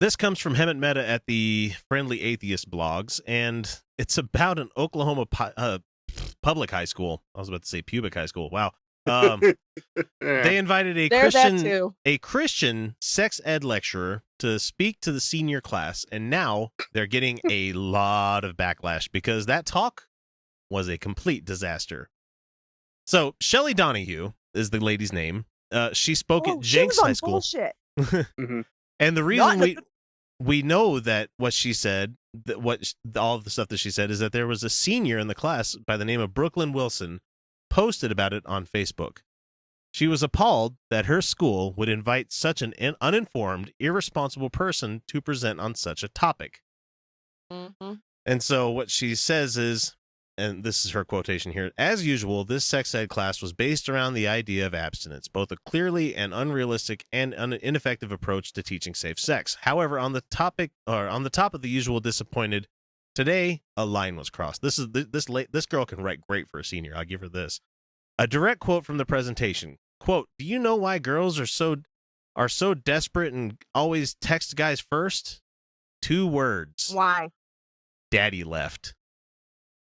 This comes from Hemant Mehta at the Friendly Atheist blogs, and it's about an Oklahoma public high school. I was about to say pubic high school. Wow. They invited a Christian sex ed lecturer to speak to the senior class, and now they're getting a lot of backlash because that talk was a complete disaster. So Shelley Donahue is the lady's name. She spoke at Jenks High School. Bullshit. And the reason we know that what she said, all of the stuff that she said, is that there was a senior in the class by the name of Brooklyn Wilson posted about it on Facebook. She was appalled that her school would invite such an uninformed, irresponsible person to present on such a topic. Mm-hmm. And so what she says is, and this is her quotation here, as usual, this sex ed class was based around the idea of abstinence, both a clearly and unrealistic and ineffective approach to teaching safe sex. However, on the top of the usual disappointed, today a line was crossed. This girl can write great for a senior. I'll give her this. A direct quote from the presentation. Quote, "Do you know why girls are so desperate and always text guys first? 2 words. Why? Daddy left."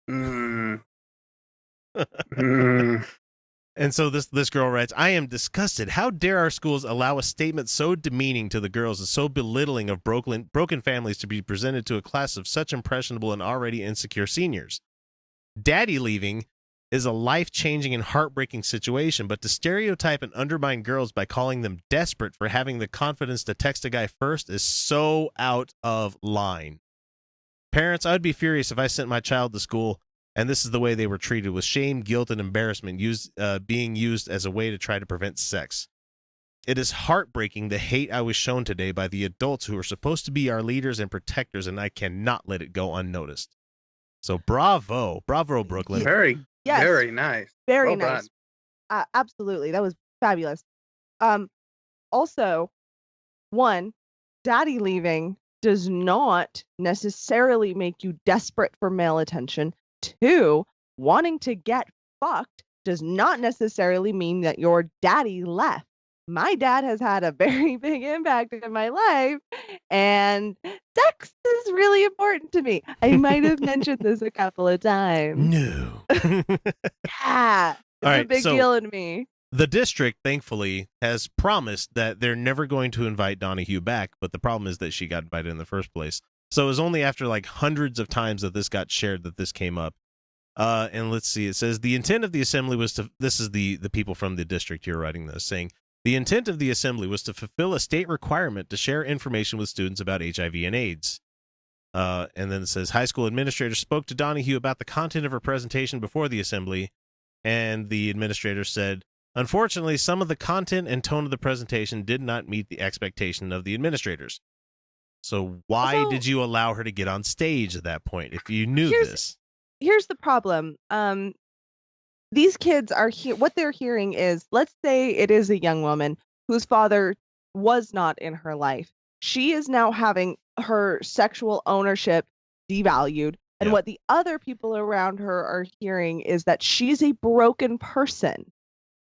Mm. And so this girl writes, "I am disgusted. How dare our schools allow a statement so demeaning to the girls and so belittling of broken families to be presented to a class of such impressionable and already insecure seniors. Daddy leaving is a life-changing and heartbreaking situation, but to stereotype and undermine girls by calling them desperate for having the confidence to text a guy first is so out of line. Parents, I would be furious if I sent my child to school and this is the way they were treated, with shame, guilt, and embarrassment being used as a way to try to prevent sex. It is heartbreaking the hate I was shown today by the adults who are supposed to be our leaders and protectors, and I cannot let it go unnoticed." So bravo, Brooklyn. Very nice. Very nice. Absolutely. That was fabulous. Also, one, daddy leaving does not necessarily make you desperate for male attention. 2, wanting to get fucked does not necessarily mean that your daddy left. My dad has had a very big impact in my life, and sex is really important to me. I might have mentioned this a couple of times. No. Yeah, it's a big deal to me. The district, thankfully, has promised that they're never going to invite Donahue back, but the problem is that she got invited in the first place. So it was only after like hundreds of times that this got shared that this came up. And let's see, it says the intent of the assembly was to, this is the people from the district here writing this, saying, the intent of the assembly was to fulfill a state requirement to share information with students about HIV and AIDS. And then it says, high school administrator spoke to Donahue about the content of her presentation before the assembly, and the administrator said, unfortunately, some of the content and tone of the presentation did not meet the expectation of the administrators. So why did you allow her to get on stage at that point if you knew this? Here's the problem. These kids are what they're hearing is, let's say it is a young woman whose father was not in her life. She is now having her sexual ownership devalued. And what the other people around her are hearing is that she's a broken person.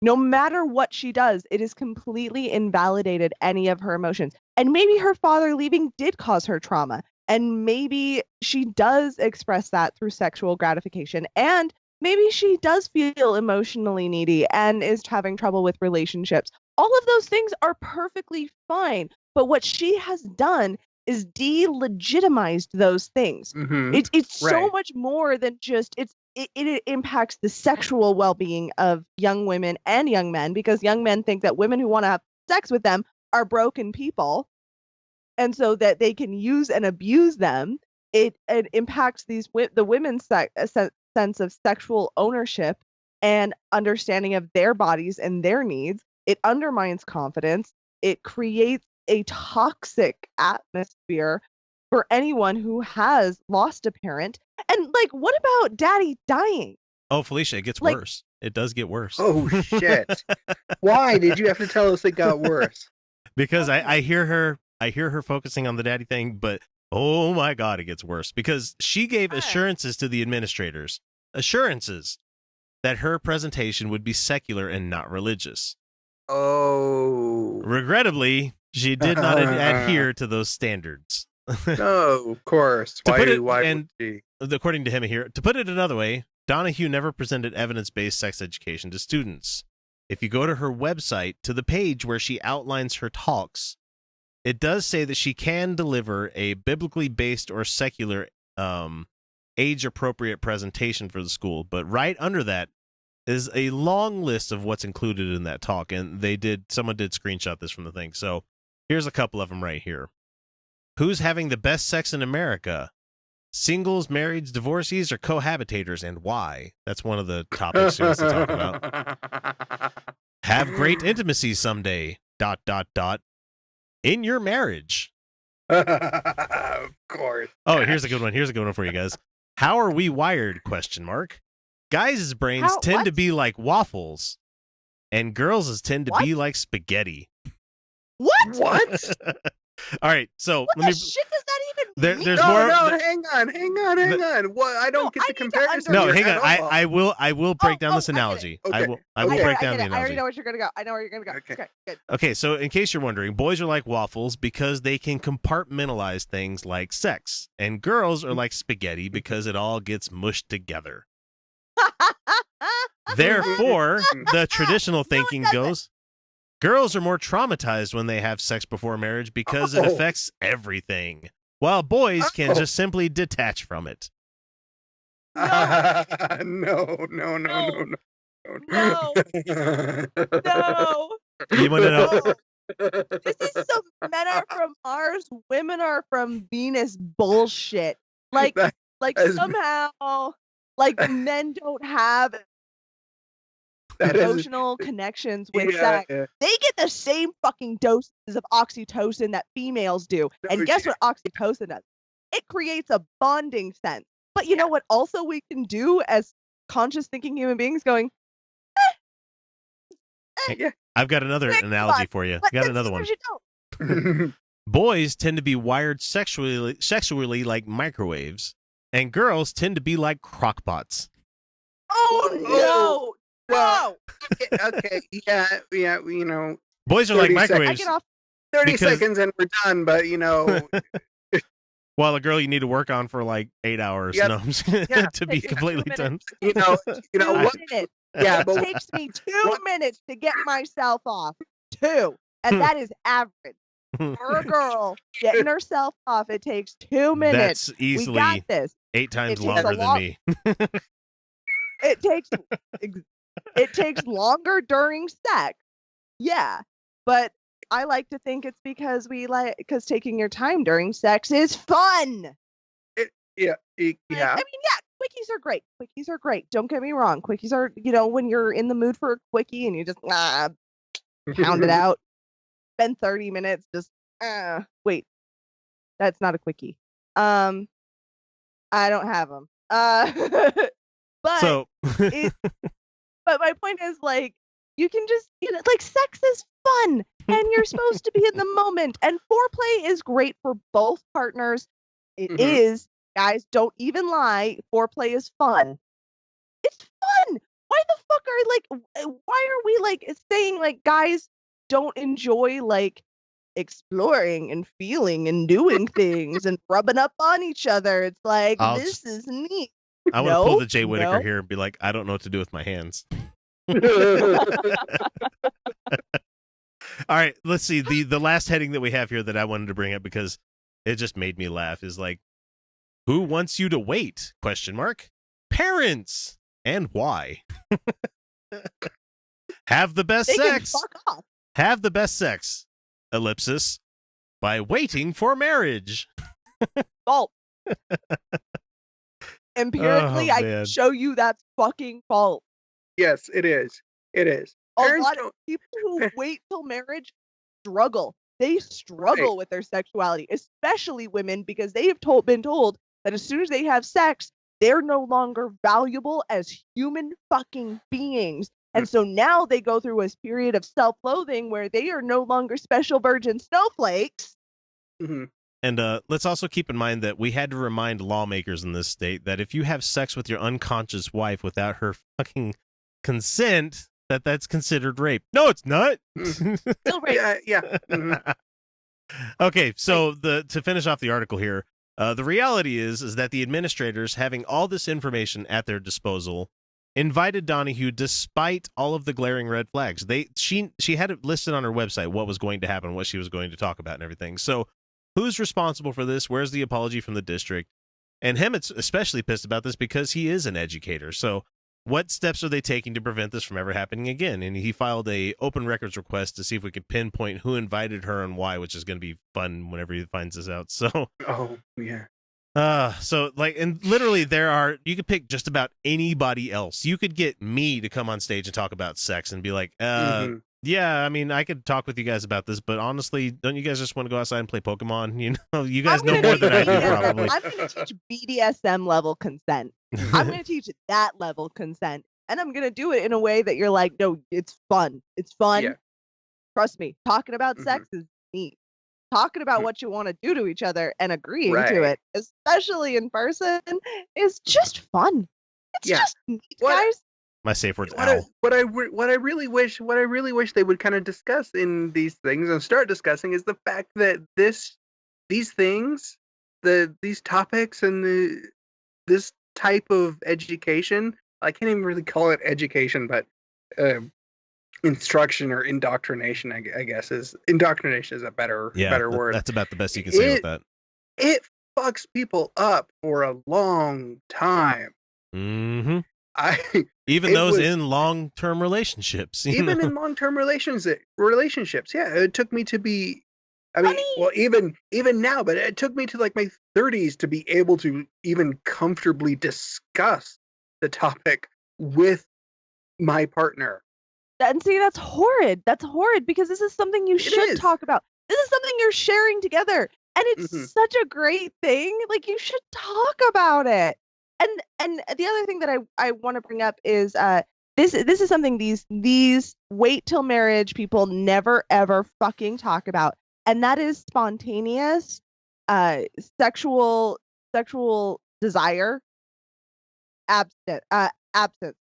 No matter what she does, it has completely invalidated any of her emotions. And maybe her father leaving did cause her trauma. And maybe she does express that through sexual gratification. And maybe she does feel emotionally needy and is having trouble with relationships. All of those things are perfectly fine. But what she has done is delegitimized those things. Mm-hmm. It's so much more than just it impacts the sexual well-being of young women and young men, because young men think that women who want to have sex with them are broken people, and so that they can use and abuse them. It impacts the women's sense of sexual ownership and understanding of their bodies and their needs. It undermines confidence. It creates a toxic atmosphere for anyone who has lost a parent. And like, what about daddy dying? Oh, Felicia, it gets worse. It does get worse. Oh, shit. Why did you have to tell us it got worse? Because I hear her focusing on the daddy thing, but oh my God, it gets worse. Because she gave assurances to the administrators, assurances that her presentation would be secular and not religious. Oh. Regrettably, She did not adhere to those standards. No, of course. To put it- Why and- would she? According to him here, to put it another way, Donahue never presented evidence-based sex education to students. If you go to her website, to the page where she outlines her talks, it does say that she can deliver a biblically based or secular age-appropriate presentation for the school, but right under that is a long list of what's included in that talk, and someone did screenshot this from the thing. So here's a couple of them right here. Who's having the best sex in America? Singles, marrieds, divorcees, or cohabitators, and why? That's one of the topics she wants to talk about. Have great intimacy someday. ... In your marriage. Of course. Oh, here's a good one. Here's a good one for you guys. How are we wired? ? Guys' brains tend to be like waffles, and girls' tend to be like spaghetti. What? What? All right, so What the shit does that even mean? there's no, more. hang on. What? I don't get the comparison. No, here hang on. at all. I will break down this I get it. analogy. Okay. I will Okay. break down the I already analogy. know where you're gonna go. I know where you're gonna go. Okay. Okay, good. Okay, so in case you're wondering, boys are like waffles because they can compartmentalize things like sex, and girls are like spaghetti because it all gets mushed together. Therefore, the traditional thinking goes, girls are more traumatized when they have sex before marriage because it affects everything, while boys can just simply detach from it. No. No. No. You want to know? No. This is some men are from Mars, women are from Venus bullshit. Like is- somehow, like men don't have That is- emotional connections with Yeah, sex. yeah. They get the same fucking doses of oxytocin that females do. No, And guess what oxytocin does? It creates a bonding sense. But you know what also we can do as conscious thinking human beings going, I've got another Nick, analogy come on. for you. but Got then another one. sometimes you don't. Boys tend to be wired sexually like microwaves, and girls tend to be like crockpots. Oh, no. Well, okay, yeah, you know, Boys are like 30 seconds. I microwaves. get off. 30 Because- seconds and we're done, but you know, While a girl you need to work on for like 8 hours Yep. no, I'm just- Yeah. to be Takes completely 2 done. you know, 2 what? minutes. Yeah, It but takes me 2 minutes to get myself off. 2. And that is average. For a girl getting herself off, it takes 2 minutes. That's We easily got this. 8 times takes a longer than lot- me. It takes longer during sex. Yeah. But I like to think it's because because taking your time during sex is fun. yeah, Like, yeah. I mean, yeah, quickies are great. Quickies are great. Don't get me wrong. Quickies are, when you're in the mood for a quickie and you just pound it out. Spend 30 minutes just wait. That's not a quickie. I don't have them. But So but my point is, like, you can just, like, sex is fun and you're supposed to be in the moment, and foreplay is great for both partners. It Mhm. is, guys, don't even lie. Foreplay is fun. It's fun. Why the fuck why are we like saying like guys don't enjoy like exploring and feeling and doing things and rubbing up on each other? It's like, this is neat. I want to pull No, the Jay Whittaker no. here and be like, I don't know what to do with my hands. All right, let's see. The last heading that we have here that I wanted to bring up because it just made me laugh is like, who wants you to wait? ? Parents. And why? Have the best They sex. can fuck off. Have the best sex. Ellipsis. By waiting for marriage. Fault. Empirically, Oh, I man. can show you that's fucking false. Yes, it is. It is. A Parents lot of don't- people who wait till marriage struggle. They struggle with their sexuality, especially women, because they have been told that as soon as they have sex, they're no longer valuable as human fucking beings. And so now they go through a period of self-loathing where they are no longer special virgin snowflakes. Mhm. And let's also keep in mind that we had to remind lawmakers in this state that if you have sex with your unconscious wife without her fucking consent, that's considered rape. No, it's not. Still rape. Yeah. Mhm. Okay, so to finish off the article here, the reality is that the administrators, having all this information at their disposal, invited Donahue despite all of the glaring red flags. She had it listed on her website what was going to happen, what she was going to talk about, and everything. So, who's responsible for this? Where's the apology from the district? And Hemmett's especially pissed about this because he is an educator. So, what steps are they taking to prevent this from ever happening again? And he filed a open records request to see if we could pinpoint who invited her and why, which is going to be fun whenever he finds this out. So, Oh yeah. so like, and literally you could pick just about anybody else. You could get me to come on stage and talk about sex and be like, yeah, I mean, I could talk with you guys about this, but honestly, don't you guys just want to go outside and play Pokemon? You know, you guys know more than I do, probably. I'm going to teach BDSM level consent. I'm going to teach that level consent, and I'm going to do it in a way that you're like, no, it's fun. It's fun. Yeah. Trust me. Talking about sex is neat. Talking about what you want to do to each other and agreeing to it, especially in person, is just fun. It's just neat, guys. My safe word's what I really wish they would kind of discuss in these things and start discussing is the fact that these things, these topics and this type of education, I can't even really call it education, but instruction or indoctrination, I guess indoctrination is a better word. That's about the best you can say with that. It fucks people up for a long time. Mm-hmm. Even those in long-term relationships. Even in long-term relationships, yeah. It took me to be, I mean, well, even now, but it took me to like my 30s to be able to even comfortably discuss the topic with my partner. And see, that's horrid. That's horrid because this is something you should talk about. This is something you're sharing together, and it's such a great thing. Like, you should talk about it. And the other thing that I want to bring up is this is something these wait till marriage people never ever fucking talk about, and that is spontaneous sexual desire absence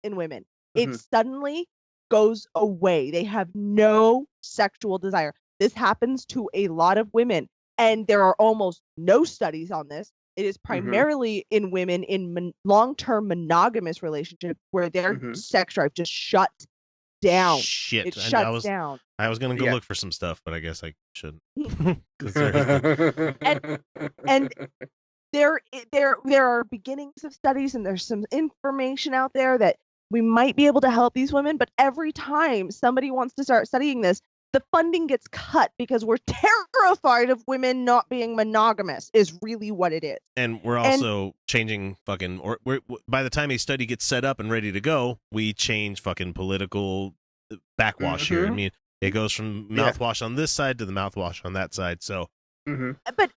in women. It suddenly goes away. They have no sexual desire. This happens to a lot of women, and there are almost no studies on this. It is primarily in women in long-term monogamous relationships where their sex drive just shuts down. Shit, it shuts down. I was gonna go look for some stuff, but I guess I shouldn't. and there are beginnings of studies, and there's some information out there that we might be able to help these women. But every time somebody wants to start studying this, the funding gets cut because we're terrified of women not being monogamous is really what it is. And we're also changing by the time a study gets set up and ready to go, we change fucking political backwash here. I mean, it goes from mouthwash on this side to the mouthwash on that side. So, but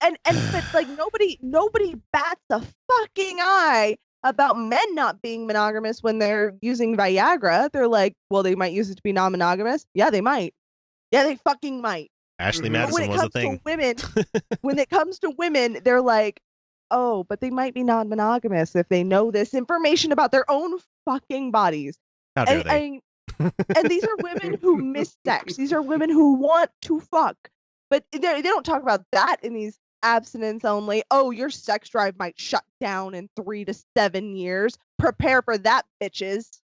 like nobody bats a fucking eye about men not being monogamous when they're using Viagra. They're like, well, they might use it to be non-monogamous. Yeah, they might. Yeah, they fucking might. Ashley Madison was a thing. When it comes to women, they're like, oh, but they might be non-monogamous if they know this information about their own fucking bodies. How dare they? And these are women who miss sex. These are women who want to fuck. But they don't talk about that in these abstinence only. Oh, your sex drive might shut down in 3 to 7 years. Prepare for that, bitches.